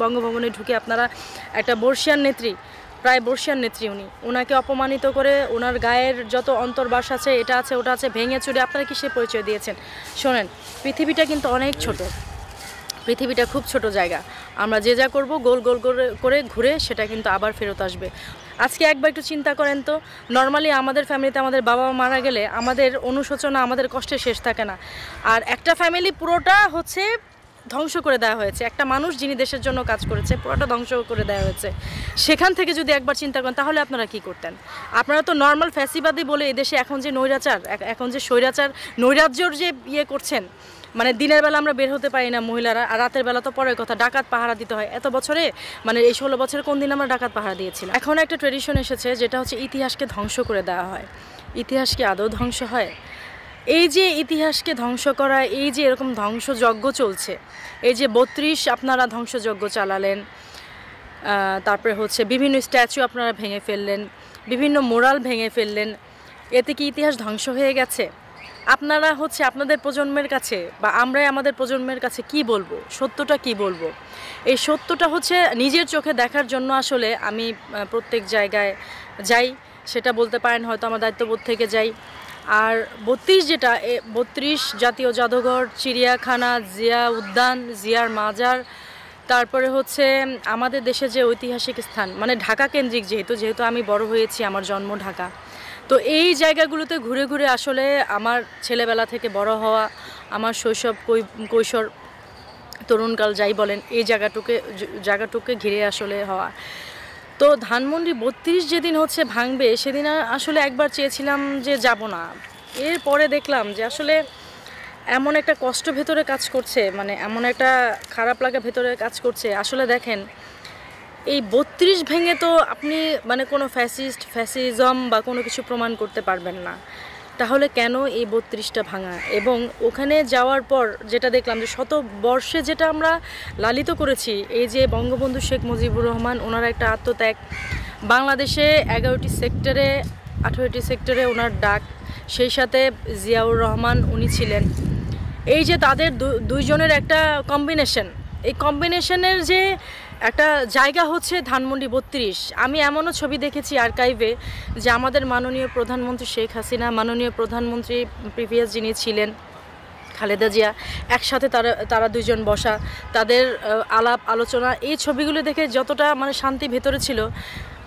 বঙ্গভবনে ঢুকে আপনারা একটা বর্ষিয়ান নেত্রী, প্রায় বর্ষিয়ান নেত্রী ওনাকে অপমানিত করে ওনার গায়ের যত অন্তর্বাস আছে, এটা আছে ওটা আছে, ভেঙে চুরে আপনারা কিসের পরিচয় দিয়েছেন? শোনেন, পৃথিবীটা কিন্তু অনেক ছোট, পৃথিবীটা খুব ছোট জায়গা। আমরা যে যা করব গোল গোল করে ঘুরে সেটা কিন্তু আবার ফেরত আসবে। আজকে একবার একটু চিন্তা করেন তো, নর্মালি আমাদের ফ্যামিলিতে আমাদের বাবা মা মারা গেলে আমাদের অনুশোচনা, আমাদের কষ্টের শেষ থাকে না। আর একটা ফ্যামিলি পুরোটা হচ্ছে ধ্বংস করে দেওয়া হয়েছে, একটা মানুষ যিনি দেশের জন্য কাজ করেছে পুরোটা ধ্বংস করে দেওয়া হয়েছে। সেখান থেকে যদি একবার চিন্তা করেন তাহলে আপনারা কি করতেন? আপনারা তো নর্মাল ফ্যাসিবাদী বলে এদেশে এখন যে নৈরাচার, এখন যে স্বৈরাচার নৈরাজ্যর যে ইয়ে করছেন, মানে দিনের বেলা আমরা বের হতে পারি না মহিলারা, আর রাতের বেলা তো পরের কথা, ডাকাত পাহারা দিতে হয়। এত বছরে মানে এই 16 বছরে কোন দিন আমরা ডাকাত পাহারা দিয়েছিলাম? এখন একটা ট্রেডিশন এসেছে যেটা হচ্ছে ইতিহাসকে ধ্বংস করে দেওয়া হয়। ইতিহাস কি আদৌ ধ্বংস হয়? এই যে ইতিহাসকে ধ্বংস করা, এই যে এরকম ধ্বংসযজ্ঞ চলছে, এই যে 32 আপনারা ধ্বংসযজ্ঞ চালালেন, তারপরে হচ্ছে বিভিন্ন স্ট্যাচু আপনারা ভেঙে ফেললেন, বিভিন্ন মোরাল ভেঙে ফেললেন, এতে কি ইতিহাস ধ্বংস হয়ে গেছে? আপনারা হচ্ছে আপনাদের প্রজন্মের কাছে বা আমরাই আমাদের প্রজন্মের কাছে কি বলবো, সত্যটা কি বলবো? এই সত্যটা হচ্ছে নিজের চোখে দেখার জন্য আসলে আমি প্রত্যেক জায়গায় যাই, সেটা বলতে পারেন হয়তো আমার দায়িত্ববোধ থেকে যাই। আর 32 যেটা 32 জাতীয় জাদুঘর, চিড়িয়াখানা, জিয়া উদ্যান, জিয়ার মাজার, তারপরে হচ্ছে আমাদের দেশে যে ঐতিহাসিক স্থান, মানে ঢাকা কেন্দ্রিক, যেহেতু আমি বড় হয়েছি, আমার জন্ম ঢাকা, তো এই জায়গাগুলোতে ঘুরে ঘুরে আসলে আমার ছেলেবেলা থেকে বড় হওয়া, আমার শৈশব কৈশোর তরুণকাল যাই বলেন, এই জায়গাটুকে ঘিরে আসলে হওয়া। তো ধানমন্ডি 32 যেদিন হচ্ছে ভাঙবে সেদিন আসলে একবার চেয়েছিলাম যে যাব না, এরপরে দেখলাম যে আসলে এমন একটা কষ্ট ভেতরে কাজ করছে, মানে এমন একটা খারাপ লাগা ভেতরে কাজ করছে। আসলে দেখেন, এই 32 ভেঙে তো আপনি মানে কোনো ফ্যাসিজম বা কোনো কিছু প্রমাণ করতে পারবেন না। তাহলে কেন এই 32টা ভাঙা? এবং ওখানে যাওয়ার পর যেটা দেখলাম যে শত বর্ষে যেটা আমরা লালিত করেছি, এই যে বঙ্গবন্ধু শেখ মুজিবুর রহমান, ওনার একটা আত্মত্যাগ, বাংলাদেশে 11টি সেক্টরে 18টি সেক্টরে ওনার ডাক, সেই সাথে জিয়াউর রহমান উনি ছিলেন, এই যে তাদের দুইজনের একটা কম্বিনেশন, এই কম্বিনেশনের যে একটা জায়গা হচ্ছে ধানমন্ডি 32। আমি এমনও ছবি দেখেছি আর্কাইভে যে আমাদের মাননীয় প্রধানমন্ত্রী শেখ হাসিনা, মাননীয় প্রধানমন্ত্রী প্রিভিয়াস যিনি ছিলেন খালেদা জিয়া, একসাথে তারা দুইজন বসা, তাদের আলাপ আলোচনা, এই ছবিগুলো দেখে যতটা মানে শান্তি ভেতরে ছিল,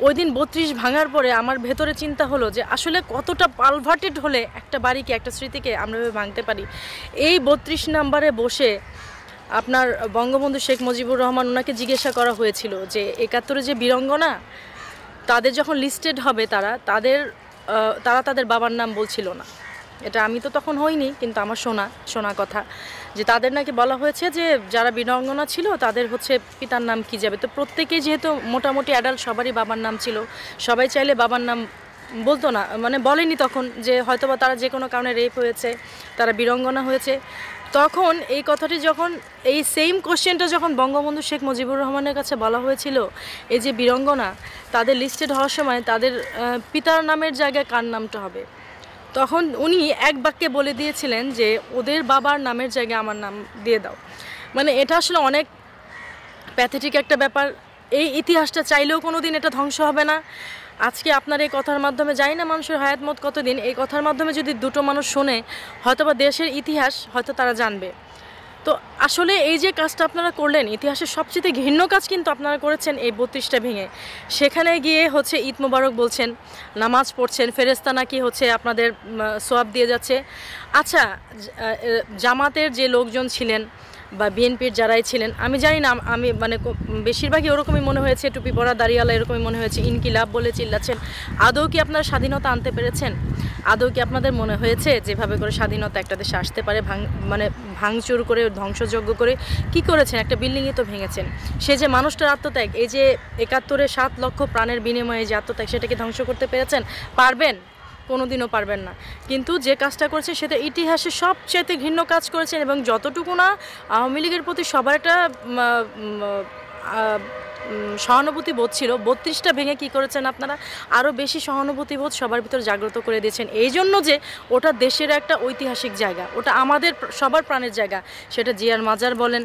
ওই দিন 32 ভাঙার পরে আমার ভেতরে চিন্তা হলো যে আসলে কতটা পালভার্টেড হলে একটা বাড়িকে, একটা স্মৃতিকে আমরা ভাঙতে পারি। এই 32 নম্বরে বসে আপনার বঙ্গবন্ধু শেখ মুজিবুর রহমান, ওনাকে জিজ্ঞাসা করা হয়েছিল যে 71-এ যে বীরঙ্গনা, তাদের যখন লিস্টেড হবে তারা তাদের বাবার নাম বলছিল না। এটা আমি তো তখন হইনি, কিন্তু আমার শোনা কথা যে তাদের নাকি বলা হয়েছে যে যারা বীরাঙ্গনা ছিল তাদের হচ্ছে পিতার নাম কি যাবে। তো প্রত্যেকেই যেহেতু মোটামুটি অ্যাডাল্ট, সবারই বাবার নাম ছিল, সবাই চাইলে বাবার নাম বলতো না, মানে বলেনি তখন যে হয়তোবা তারা যে কোনো কারণে রেপ হয়েছে, তারা বীরাঙ্গনা হয়েছে। তখন এই কথাটি যখন, এই সেম কোশ্চেনটা যখন বঙ্গবন্ধু শেখ মুজিবুর রহমানের কাছে বলা হয়েছিল, এই যে বীরঙ্গনা, তাদের লিস্টেড হওয়ার সময় তাদের পিতার নামের জায়গায় কার নামটা হবে, তখন উনি এক বাক্যে বলে দিয়েছিলেন যে ওদের বাবার নামের জায়গায় আমার নাম দিয়ে দাও। মানে এটা আসলে অনেক প্যাথেটিক একটা ব্যাপার। এই ইতিহাসটা চাইলেও কোনো দিন এটা ধ্বংস হবে না। আজকে আপনার এই কথার মাধ্যমে, জানি না মানুষের হায়াত মত কতদিন, এই কথার মাধ্যমে যদি দুটো মানুষ শোনে, হয়তোবা দেশের ইতিহাস হয়তো তারা জানবে। তো আসলে এই যে কাজটা আপনারা করলেন, ইতিহাসের সবচেয়ে ঘৃণ্য কাজ কিন্তু আপনারা করেছেন এই 32টা ভেঙে। সেখানে গিয়ে হচ্ছে ঈদ মোবারক বলছেন, নামাজ পড়ছেন, ফেরেস্তা নাকি হচ্ছে আপনাদের সোয়াব দিয়ে যাচ্ছে। আচ্ছা, জামাতের যে লোকজন ছিলেন বা বিএনপির যারাই ছিলেন, আমি জানি না, আমি মানে বেশিরভাগই ওরকমই মনে হয়েছে, টুপি পরা দাড়িওয়ালা এরকমই মনে হয়েছে, ইনকিলাব বলে চিল্লাচ্ছেন। আদৌ কি আপনারা স্বাধীনতা আনতে পেরেছেন? আদৌ কি আপনাদের মনে হয়েছে যেভাবে করে স্বাধীনতা একটা দেশে আসতে পারে? মানে ভাঙচুর করে, ধ্বংসযজ্ঞ করে কি করেছেন? একটা বিল্ডিংই তো ভেঙেছেন। সে যে মানুষটার আত্মত্যাগ, এই যে 71-এ 7 লক্ষ প্রাণের বিনিময়ে যে আত্মত্যাগ, সেটাকে ধ্বংস করতে পেরেছেন? পারবেন? কোনোদিনও পারবেন না। কিন্তু যে কাজটা করেছে সেটা ইতিহাসে সবচেয়ে ঘৃণ্য কাজ করেছেন। এবং যতটুকু না আওয়ামী লীগের প্রতি সবার একটা সহানুভূতি বোধ ছিল, 32টা ভেঙে কি করেছেন আপনারা? আরও বেশি সহানুভূতি বোধ সবার ভিতর জাগ্রত করে দিয়েছেন, এই জন্য যে ওটা দেশের একটা ঐতিহাসিক জায়গা, ওটা আমাদের সবার প্রাণের জায়গা। সেটা জিয়ার মাজার বলেন,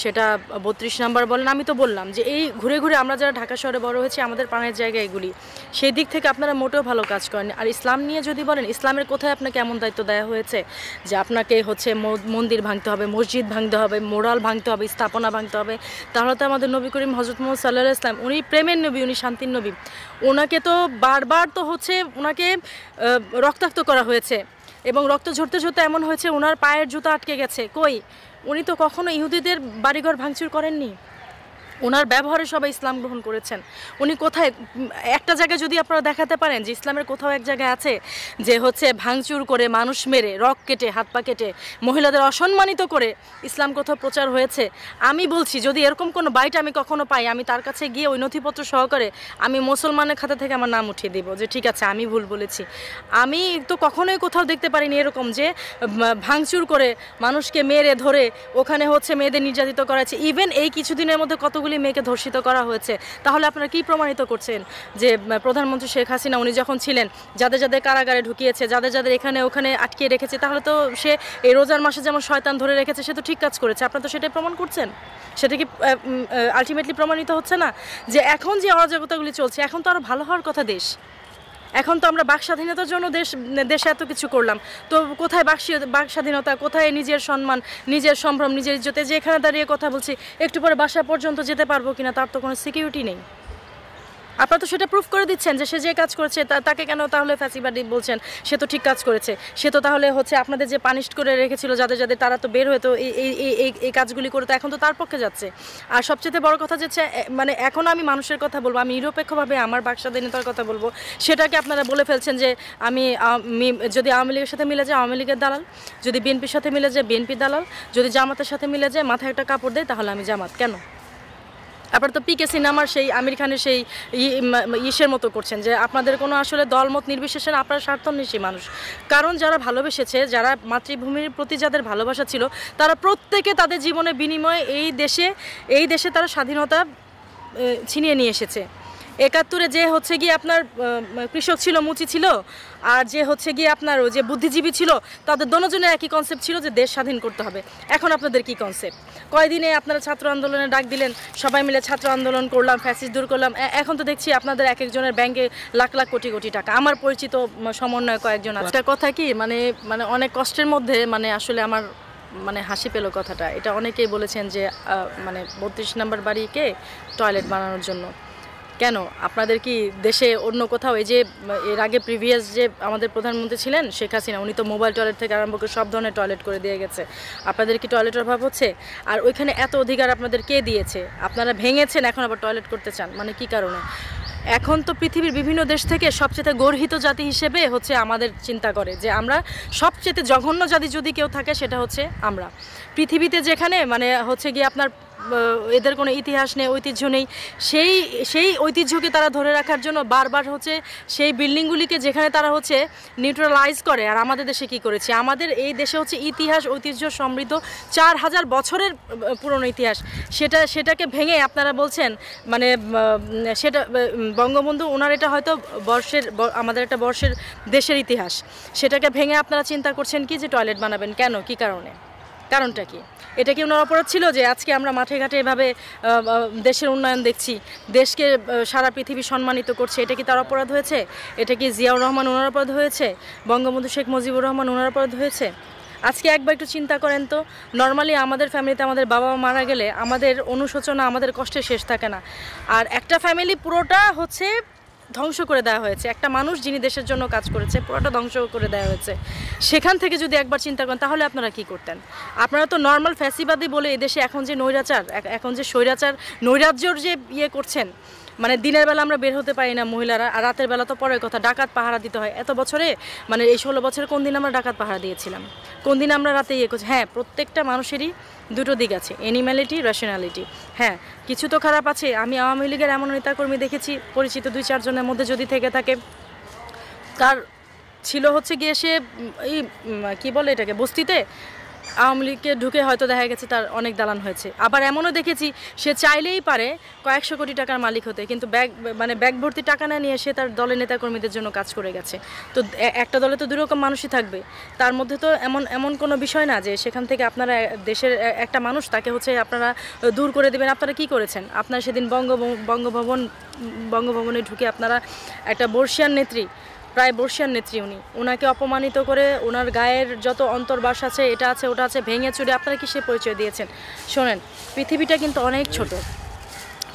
সেটা 32 নাম্বার বলেন। আমি তো বললাম যে এই ঘুরে ঘুরে আমরা যারা ঢাকা শহরে বড় হয়েছি, আমাদের প্রাণের জায়গা এগুলি, সেই দিক থেকে আপনারা মোটেও ভালো কাজ করেন। আর ইসলাম নিয়ে যদি বলেন, ইসলামের কোথায় আপনাকে এমন দায়িত্ব দেওয়া হয়েছে যে আপনাকে হচ্ছে মন্দির ভাঙতে হবে, মসজিদ ভাঙতে হবে, মোরাল ভাঙতে হবে, স্থাপনা ভাঙতে হবে? তাহলে তো আমাদের নবী করিম হজরত মুহাম্মদ সাল্লাল্লাহু আলাইহি ওয়াসাল্লাম, উনি প্রেমের নবী, উনি শান্তির নবী, ওনাকে তো বারবার তো হচ্ছে ওনাকে রক্তাক্ত করা হয়েছে, এবং রক্ত ঝরতে ঝরতে এমন হয়েছে ওনার পায়ের জুতা আটকে গেছে। কই, উনি তো কখনো ইহুদিদের বাড়িঘর ভাঙচুর করেননি। ওনার ব্যবহারে সবাই ইসলাম গ্রহণ করেছেন। উনি কোথায়, একটা জায়গায় যদি আপনারা দেখাতে পারেন যে ইসলামের কোথাও এক জায়গায় আছে যে হচ্ছে ভাঙচুর করে, মানুষ মেরে, রক কেটে, হাত পা কেটে, মহিলাদের অসম্মানিত করে ইসলাম কোথাও প্রচার হয়েছে? আমি বলছি যদি এরকম কোনো বাইট আমি কখনো পাই, আমি তার কাছে গিয়ে ওই নথিপত্র সহকারে আমি মুসলমানের খাতা থেকে আমার নাম উঠিয়ে দিব যে ঠিক আছে আমি ভুল বলেছি। আমি তো কখনোই কোথাও দেখতে পারিনি এরকম যে ভাঙচুর করে, মানুষকে মেরে ধরে ওখানে হচ্ছে মেয়েদের নির্যাতিত করা হয়েছে। ইভেন এই কিছুদিনের মধ্যে কতগুলি মেয়েকে ধর্ষিত করা হয়েছে। তাহলে আপনারা কি প্রমাণিত করছেন যে প্রধানমন্ত্রী শেখ হাসিনা উনি যখন ছিলেন, যাদের যাদের কারাগারে ঢুকিয়েছে, যাদের যাদের এখানে ওখানে আটকে রেখেছে, তাহলে তো সে এই রোজার মাসে যেমন শয়তান ধরে রেখেছে, সে তো ঠিক কাজ করেছে। আপনারা তো সেটাই প্রমাণ করছেন। সেটা কি আলটিমেটলি প্রমাণিত হচ্ছে না যে এখন যে অরাজকতাগুলি চলছে, এখন তো আরও ভালো হওয়ার কথা দেশ? এখন তো আমরা বাক স্বাধীনতার জন্য দেশে এত কিছু করলাম, তো কোথায় বাক স্বাধীনতা, কোথায় নিজের সম্মান, নিজের সম্ভ্রম, নিজের ইজ্জতে? যে এখানে দাঁড়িয়ে কথা বলছি, একটু পরে বাসা পর্যন্ত যেতে পারবো কিনা তার তো কোনো সিকিউরিটি নেই। আপনারা তো সেটা প্রুফ করে দিচ্ছেন যে সে যে কাজ করেছে তাকে কেন তাহলে ফ্যাসিবাদী বলছেন? সে তো ঠিক কাজ করেছে, সে তো তাহলে হচ্ছে আপনাদের যে পানিশ করে রেখেছিল যাদের যাদের, তারা তো বের হয়ে তো এই কাজগুলি করে তো এখন তো তার পক্ষে যাচ্ছে। আর সবচেয়ে বড় কথা যাচ্ছে, মানে এখন আমি মানুষের কথা বলবো, আমি নিরপেক্ষভাবে আমার বাক স্বাধীনতার কথা বলবো, সেটাকে আপনারা বলে ফেলছেন যে আমি যদি আওয়ামী লীগের সাথে মিলে যায় আওয়ামী লীগের দালাল, যদি বিএনপির সাথে মিলে যায় বিএনপির দালাল, যদি জামাতের সাথে মিলে যায় মাথায় একটা কাপড় দেয় তাহলে আমি জামাত। কেন? আবার তো পিকে সিনেমার সেই আমির খানের সেই ইসের মতো করছেন যে আপনাদের কোনো আসলে দলমত নির্বিশেষে আপনারা স্বার্থান্বেষী মানুষ। কারণ যারা ভালোবেসেছে, যারা মাতৃভূমির প্রতি যাদের ভালোবাসা ছিল, তারা প্রত্যেকে তাদের জীবনের বিনিময়ে এই দেশে তারা স্বাধীনতা ছিনিয়ে নিয়ে এসেছে। ৭১-এ যে হচ্ছে গিয়ে আপনার কৃষক ছিল, মুচি ছিল, আর যে হচ্ছে গিয়ে আপনার যে বুদ্ধিজীবী ছিল, তাদের দোনোজনের একই কনসেপ্ট ছিল যে দেশ স্বাধীন করতে হবে। এখন আপনাদের কি কনসেপ্ট? কয়দিনে আপনারা ছাত্র আন্দোলনে ডাক দিলেন, সবাই মিলে ছাত্র আন্দোলন করলাম, ফ্যাসিস্ট দূর করলাম। এখন তো দেখছি আপনাদের এক একজনের ব্যাংকে লাখ লাখ কোটি কোটি টাকা। আমার পরিচিত সমন্বয় কয়েকজন আছে। একটা কথা কি, মানে অনেক কষ্টের মধ্যে আসলে আমার হাসি পেল কথাটা। এটা অনেকেই বলেছেন যে 32 নম্বর বাড়িকে টয়লেট বানানোর জন্য। কেন আপনাদের কি দেশে অন্য কোথাও, এই যে এর আগে প্রিভিয়াস যে আমাদের প্রধানমন্ত্রী ছিলেন শেখ হাসিনা, উনি তো মোবাইল টয়লেট থেকে আরম্ভ করে সব ধরনের টয়লেট করে দিয়ে গেছে। আপনাদের কি টয়লেটের অভাব হচ্ছে? আর ওইখানে এত অধিকার আপনাদের কে দিয়েছে? আপনারা ভেঙেছেন, এখন আবার টয়লেট করতে চান, কি কারণে? এখন তো পৃথিবীর বিভিন্ন দেশ থেকে সবচেয়ে গর্হিত জাতি হিসেবে হচ্ছে আমাদের চিন্তা করে যে আমরা সবচেয়ে জঘন্য জাতি যদি কেউ থাকে সেটা হচ্ছে আমরা। পৃথিবীতে যেখানে হচ্ছে গিয়ে আপনার এদের কোনো ইতিহাস নেই, ঐতিহ্য নেই, সেই ঐতিহ্যকে তারা ধরে রাখার জন্য বারবার হচ্ছে সেই বিল্ডিংগুলিকে যেখানে তারা হচ্ছে নিউট্রালাইজ করে। আর আমাদের দেশে কি করেছে? আমাদের এই দেশে হচ্ছে ইতিহাস, ঐতিহ্য সমৃদ্ধ 4000 বছরের পুরনো ইতিহাস, সেটাকে ভেঙে আপনারা বলছেন সেটা বঙ্গবন্ধু ওনার এটা হয়তো আমাদের একটা বর্ষের দেশের ইতিহাস, সেটাকে ভেঙে আপনারা চিন্তা করছেন কি যে টয়লেট বানাবেন। কেন? কি কারণে? কারণটা কি? এটা কি ওনার অপরাধ ছিল যে আজকে আমরা মাঠে ঘাটে এভাবে দেশের উন্নয়ন দেখছি, দেশকে সারা পৃথিবী সম্মানিত করছে? এটা কি তার অপরাধ হয়েছে? এটা কি জিয়াউর রহমান ওনার অপরাধ হয়েছে? বঙ্গবন্ধু শেখ মুজিবুর রহমান ওনার অপরাধ হয়েছে? আজকে একবার একটু চিন্তা করেন তো, নর্মালি আমাদের ফ্যামিলিতে আমাদের বাবা মা মারা গেলে আমাদের অনুশোচনা, আমাদের কষ্টের শেষ থাকে না। আর একটা ফ্যামিলি পুরোটা হচ্ছে ধ্বংস করে দেওয়া হয়েছে। একটা মানুষ যিনি দেশের জন্য কাজ করেছে পুরোটা ধ্বংস করে দেওয়া হয়েছে। সেখান থেকে যদি একবার চিন্তা করেন তাহলে আপনারা কি করতেন? আপনারা তো নর্মাল ফ্যাসিবাদী বলে এদেশে এখন যে নৈরাচার, এখন যে স্বৈরাচার নৈরাজ্যর যে করছেন, দিনের বেলা আমরা বের হতে পারি না মহিলারা, আর রাতের বেলা তো পরের কথা, ডাকাত পাহারা দিতে হয়। এত বছরে এই 16 বছরে কোন দিন আমরা ডাকাত পাহারা দিয়েছিলাম? কোন দিন আমরা রাতে করছি? হ্যাঁ, প্রত্যেকটা মানুষেরই দুটো দিক আছে, অ্যানিম্যালিটি, রেশনালিটি। হ্যাঁ, কিছু তো খারাপ আছে। আমি আওয়ামী লীগের এমন নেতাকর্মী দেখেছি, পরিচিত 2-4 জনের মধ্যে যদি থেকে থাকে, তার ছিল হচ্ছে গিয়ে সে কি বলে এটাকে, বস্তিতে আওয়ামী লীগকে ঢুকে হয়তো দেখা গেছে তার অনেক দালান হয়েছে, আবার এমনও দেখেছি সে চাইলেই পারে কয়েকশো কোটি টাকার মালিক হতে, কিন্তু ব্যাগ ভর্তি টাকা না নিয়ে সে তার দলের নেতাকর্মীদের জন্য কাজ করে গেছে। তো একটা দলে তো দুই রকম মানুষই থাকবে, তার মধ্যে তো এমন কোনো বিষয় না যে সেখান থেকে আপনারা দেশের একটা মানুষ তাকে হচ্ছে আপনারা দূর করে দেবেন। আপনারা কি করেছেন? আপনারা সেদিন বঙ্গভবনে ঢুকে আপনারা একটা বর্ষিয়ান নেত্রী, প্রায় বর্ষিয়ান নেত্রী ওনাকে অপমানিত করে ওনার গায়ের যত অন্তর্বাস আছে, এটা আছে ওটা আছে ভেঙে চুরে আপনারা কিসের পরিচয় দিয়েছেন? শোনেন, পৃথিবীটা কিন্তু অনেক ছোট,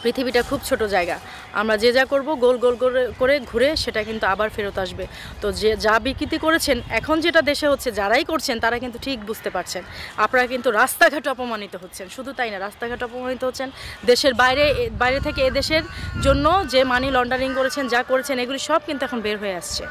পৃথিবীটা খুব ছোট জায়গা। আমরা যে যা করব গোল গোল করে ঘুরে সেটা কিন্তু আবার ফেরত আসবে। তো যে যা বিকৃতি করেছেন, এখন যেটা দেশে হচ্ছে, যারাই করছেন তারা কিন্তু ঠিক বুঝতে পারছেন। আপনারা কিন্তু রাস্তাঘাটে অপমানিত হচ্ছেন, শুধু তাই না, রাস্তাঘাটে অপমানিত হচ্ছেন, দেশের বাইরে থেকে এদেশের জন্য যে মানি লন্ডারিং করেছেন, যা করেছেন, এগুলি সব কিন্তু এখন বের হয়ে আসছে।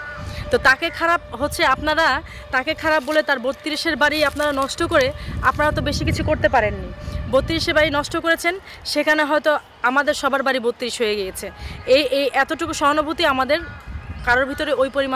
তো তাকে খারাপ হচ্ছে, আপনারা তাকে খারাপ বলে তার 32-এর বাড়ি আপনারা নষ্ট করে আপনারা তো বেশি কিছু করতে পারেননি। 32-এর বাড়ি নষ্ট করেছেন, সেখানে হয়তো আমাদের সবার বাড়ি 32 হয়ে গিয়েছে। এই এতটুকু সহানুভূতি আমাদের কারোর ভিতরে ওই পরিমাণ